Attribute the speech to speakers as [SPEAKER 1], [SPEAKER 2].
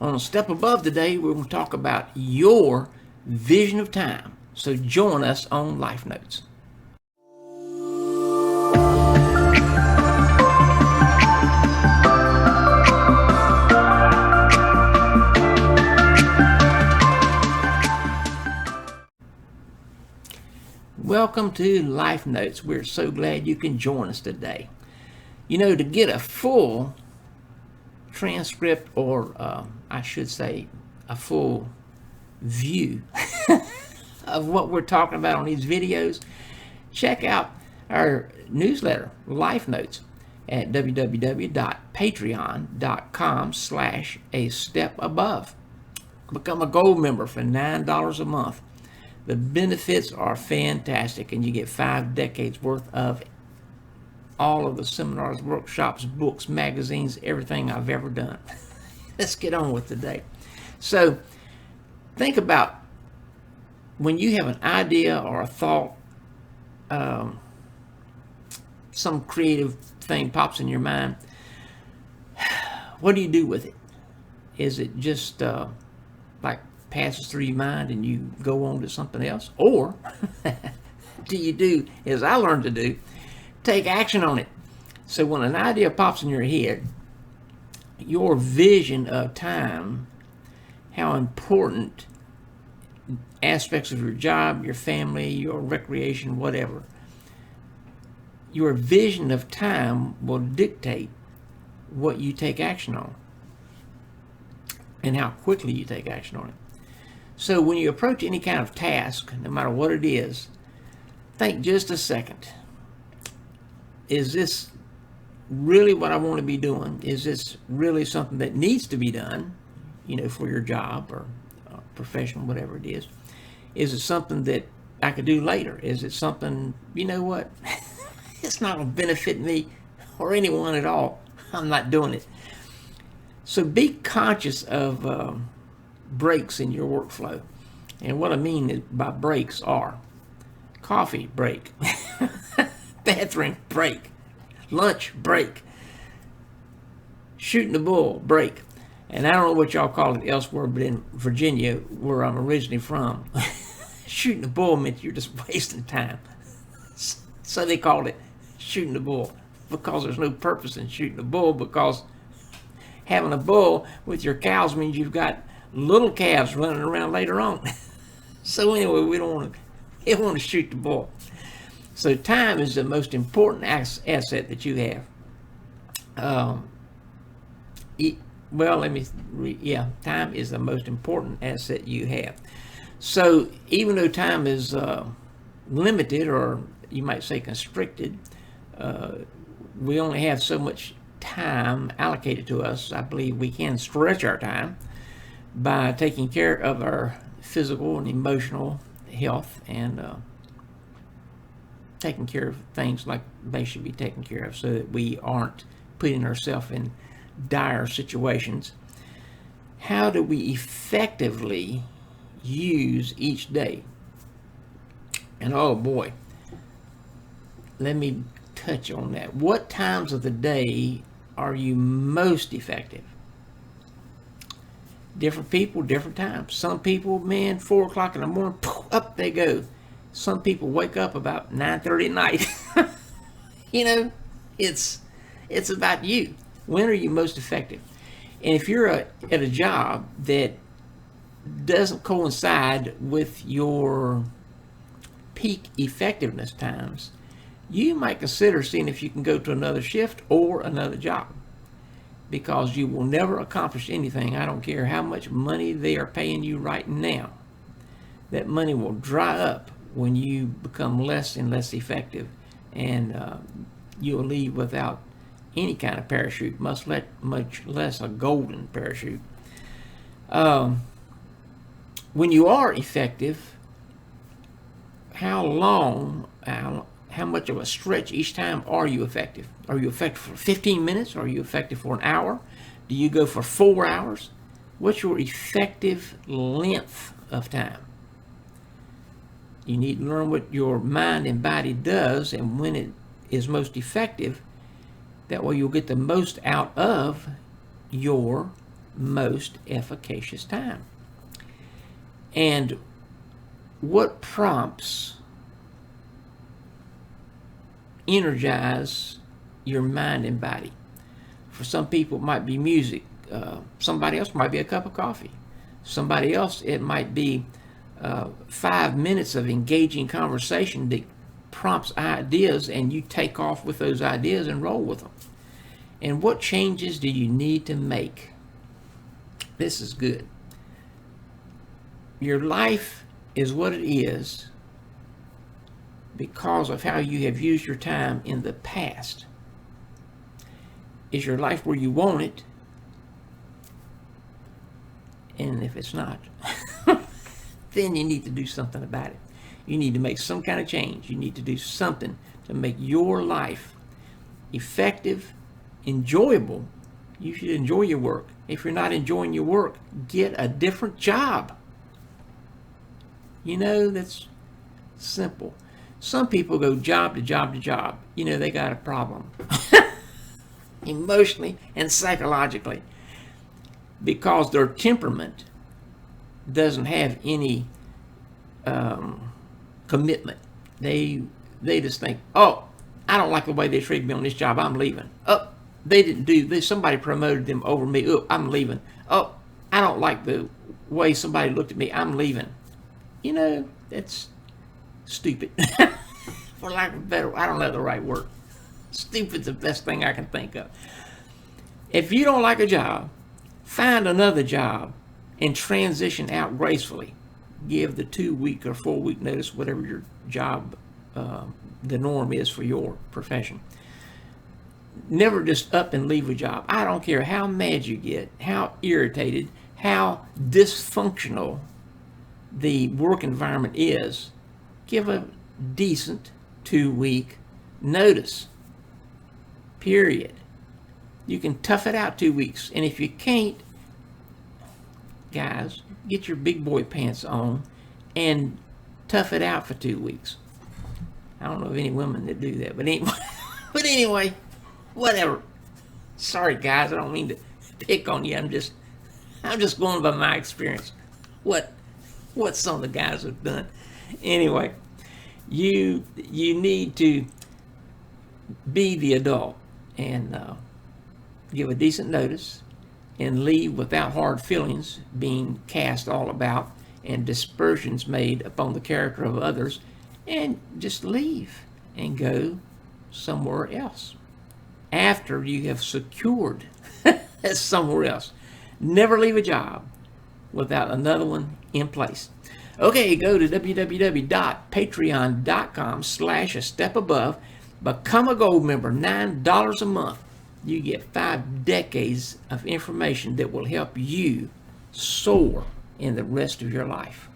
[SPEAKER 1] On a step above today, we're going to talk about your vision of time. So join us on Life Notes. Welcome to Life Notes. We're so glad you can join us today. You know, to get a full transcript, or I should say a full view of what we're talking about on these videos, check out our newsletter, Life Notes, at www.patreon.com/a-step-above. Become a gold member for $9 a month. The benefits are fantastic, and you get 5 decades worth of all of the seminars, workshops, books, magazines, everything I've ever done. Let's get on with today. So think about when you have an idea or a thought, some creative thing pops in your mind. What do you do with it? Is it just like passes through your mind and you go on to something else? Or do you do, as I learned to do, take action on it? So when an idea pops in your head, your vision of time, how important aspects of your job, your family, your recreation, whatever, your vision of time will dictate what you take action on and how quickly you take action on it. So when you approach any kind of task, no matter what it is, think just a second. Is this really what I want to be doing? Is this really something that needs to be done, you know, for your job or profession, whatever it is? Is it something that I could do later? Is it something, you know what, it's not going to benefit me or anyone at all? I'm not doing it. So be conscious of breaks in your workflow. And what I mean by breaks are coffee break, bathroom break, lunch break, shooting the bull break. And I don't know what y'all call it elsewhere, but in Virginia, where I'm originally from, shooting the bull meant you're just wasting time. So they called it shooting the bull, because there's no purpose in shooting the bull, because having a bull with your cows means you've got little calves running around later on. So anyway, we don't want to shoot the bull. So time is the most important asset that you have. Time is the most important asset you have. So even though time is limited, or you might say constricted, we only have so much time allocated to us. I believe we can stretch our time by taking care of our physical and emotional health, and taking care of things like they should be taken care of, so that we aren't putting ourselves in dire situations. How do we effectively use each day? And oh boy, let me touch on that. What times of the day are you most effective? Different people, different times. Some people, man, 4 o'clock in the morning, poof, up they go. Some people wake up about 9:30 at night. You know, it's about you. When are you most effective? And if you're at a job that doesn't coincide with your peak effectiveness times, you might consider seeing if you can go to another shift or another job, because you will never accomplish anything. I don't care how much money they are paying you right now. That money will dry up when you become less and less effective, and you'll leave without any kind of parachute, much less a golden parachute. When you are effective, how much of a stretch each time are you effective? Are you effective for 15 minutes? Are you effective for an hour? Do you go for 4 hours? What's your effective length of time? You need to learn what your mind and body does and when it is most effective. That way you'll get the most out of your most efficacious time. And what prompts energize your mind and body? For some people, it might be music. Somebody else might be a cup of coffee. Somebody else, it might be 5 minutes of engaging conversation that prompts ideas, and you take off with those ideas and roll with them. And what changes do you need to make? This is good. Your life is what it is because of how you have used your time in the past. Is your life where you want it? And if it's not, then you need to do something about it. You need to make some kind of change. You need to do something to make your life effective, enjoyable. You should enjoy your work. If you're not enjoying your work, get a different job. You know, that's simple. Some people go job to job to job. You know, they got a problem. Emotionally and psychologically. Because their temperament doesn't have any commitment. They just think, oh, I don't like the way they treated me on this job, I'm leaving. Oh, they didn't do this, somebody promoted them over me, oh, I'm leaving. Oh, I don't like the way somebody looked at me, I'm leaving. You know, that's stupid. For lack of a better, I don't know the right word. Stupid's the best thing I can think of. If you don't like a job, find another job and transition out gracefully. Give the 2-week or 4-week notice, whatever your job, the norm is for your profession. Never just up and leave a job. I don't care how mad you get, how irritated, how dysfunctional the work environment is. Give a decent 2-week notice. Period. You can tough it out 2 weeks. And if you can't, guys, get your big boy pants on and tough it out for 2 weeks. I don't know of any women that do that, but anyway, whatever. Sorry, guys, I don't mean to pick on you. I'm just going by my experience. What some of the guys have done. Anyway, you need to be the adult and give a decent notice and leave without hard feelings being cast all about and dispersions made upon the character of others, and just leave and go somewhere else after you have secured somewhere else. Never leave a job without another one in place. Okay, go to www.patreon.com/a-step-above. Become a gold member, $9 a month. You get 5 decades of information that will help you soar in the rest of your life.